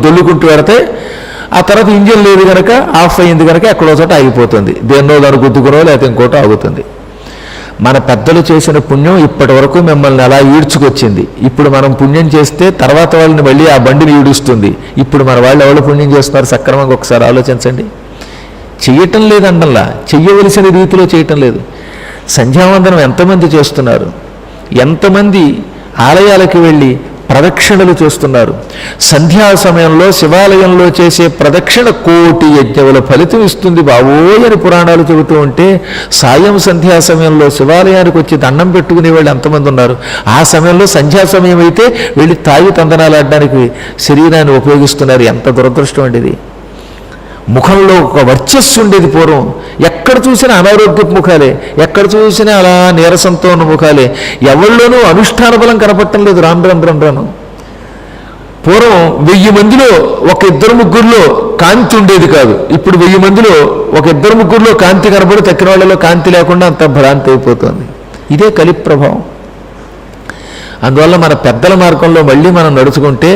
దొల్లుకుంటూ వెళతాయి. ఆ తర్వాత ఇంజిన్ లేదు కనుక ఆఫ్ అయ్యింది కనుక ఎక్కడో చోట ఆగిపోతుంది. దేన్నో దాన్ని గుద్దుకునో లేకపోతే ఇంకోటో ఆగుతుంది. మన పెద్దలు చేసిన పుణ్యం ఇప్పటి వరకు మిమ్మల్ని అలా ఈడ్చుకొచ్చింది. ఇప్పుడు మనం పుణ్యం చేస్తే తర్వాత వాళ్ళని మళ్ళీ ఆ బండిని ఈడుస్తుంది. ఇప్పుడు మన వాళ్ళు ఎవరు పుణ్యం చేస్తున్నారు సక్రమంగా ఒకసారి ఆలోచించండి. చెయ్యటం లేదండల్లా, చెయ్యవలసిన రీతిలో చేయటం లేదు. సంధ్యావందనం ఎంతమంది చేస్తున్నారు? ఎంతమంది ఆలయాలకు వెళ్ళి ప్రదక్షిణలు చేస్తున్నారు? సంధ్యా సమయంలో శివాలయంలో చేసే ప్రదక్షిణ 1,000,000 యజ్ఞముల ఫలితం ఇస్తుంది బావోయ్ అని పురాణాలు చెబుతూ ఉంటే, సాయం సంధ్యా సమయంలో శివాలయానికి వచ్చి దండం పెట్టుకునే వాళ్ళు ఎంతమంది ఉన్నారు? ఆ సమయంలో సంధ్యా సమయం అయితే వెళ్ళి తాయి తందనాలు ఆడడానికి శరీరాన్ని ఉపయోగిస్తున్నారు. ఎంత దురదృష్టం అండి ఇది. ముఖంలో ఒక వర్చస్సు ఉండేది పూర్వం. ఎక్కడ చూసినా అనారోగ్యపు ముఖాలే, ఎక్కడ చూసినా అలా నీరసంతో ఉన్న ముఖాలే. ఎవరిలోనూ అనుష్ఠాన బలం కనపడటం లేదు. రాను పూర్వం 1000 మందిలో ఒక 2-3 కాంతి ఉండేది కాదు. ఇప్పుడు 1000 మందిలో ఒక 2-3 కాంతి కనబడి తక్కిన వాళ్ళలో కాంతి లేకుండా అంత భ్రాంతి అయిపోతుంది. ఇదే కలి ప్రభావం. అందువల్ల మన పెద్దల మార్గంలో మళ్ళీ మనం నడుచుకుంటే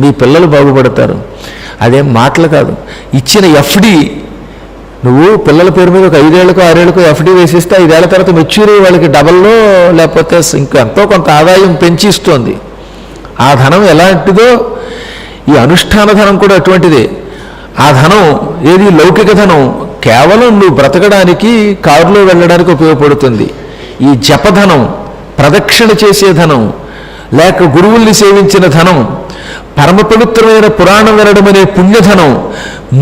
మీ పిల్లలు బాగుపడతారు. అదేం మాటలు కాదు. ఇచ్చిన ఎఫ్డి నువ్వు పిల్లల పేరు మీద ఒక 5 ఏళ్లకో 6 ఏళ్లకో ఎఫ్డి వేసిస్తే 5 ఏళ్ల తర్వాత మెచ్యూరీ వాళ్ళకి డబల్లో లేకపోతే ఇంకా ఎంతో కొంత ఆదాయం పెంచి ఇస్తోంది. ఆ ధనం ఎలాంటిదో ఈ అనుష్ఠాన ధనం కూడా అటువంటిదే. ఆ ధనం ఏది లౌకిక ధనం కేవలం నువ్వు బ్రతకడానికి, కారులో వెళ్ళడానికి ఉపయోగపడుతుంది. ఈ జపధనం, ప్రదక్షిణ చేసే ధనం, లేక గురువుల్ని సేవించిన ధనం, పరమ పవిత్రమైన పురాణం వినడం అనే పుణ్యధనం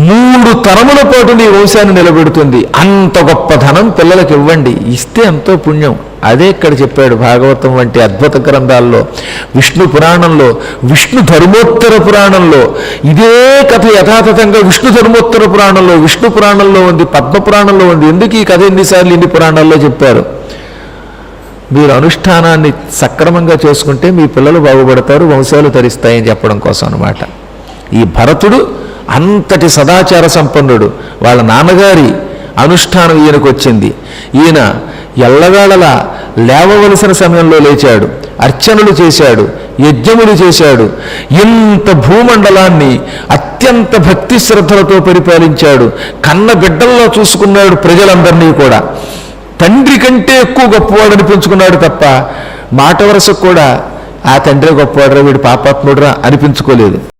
3 తరముల పాటు నీ వంశాన్ని నిలబెడుతుంది. అంత గొప్ప ధనం పిల్లలకు ఇవ్వండి. ఇస్తే ఎంతో పుణ్యం. అదే ఇక్కడ చెప్పాడు భాగవతం వంటి అద్భుత గ్రంథాల్లో, విష్ణు పురాణంలో, విష్ణు ధర్మోత్తర పురాణంలో ఇదే కథ యథాతథంగా విష్ణు ధర్మోత్తర పురాణంలో, విష్ణు పురాణంలో ఉంది, పద్మ పురాణంలో ఉంది. ఎందుకు ఈ కథ ఎన్నిసార్లు ఇన్ని పురాణాల్లో చెప్పారు? మీరు అనుష్ఠానాన్ని సక్రమంగా చేసుకుంటే మీ పిల్లలు బాగుపడతారు, వంశాలు తరిస్తాయని చెప్పడం కోసం అన్నమాట. ఈ భరతుడు అంతటి సదాచార సంపన్నుడు. వాళ్ళ నాన్నగారి అనుష్ఠానం ఈయనకు వచ్చింది. ఈయన ఎల్లవేళలా లేవవలసిన సమయంలో లేచాడు, అర్చనలు చేశాడు, యజ్ఞములు చేశాడు. ఇంత భూమండలాన్ని అత్యంత భక్తి శ్రద్ధలతో పరిపాలించాడు. కన్న బిడ్డల్లో చూసుకున్నాడు ప్రజలందరినీ కూడా. తండ్రి కంటే ఎక్కువ గొప్పవాడు అనిపించుకున్నాడు తప్ప మాట వరసకు కూడా ఆ తండ్రే గొప్పవాడురా, వీడు పాపాత్ముడురా అనిపించుకోలేదు.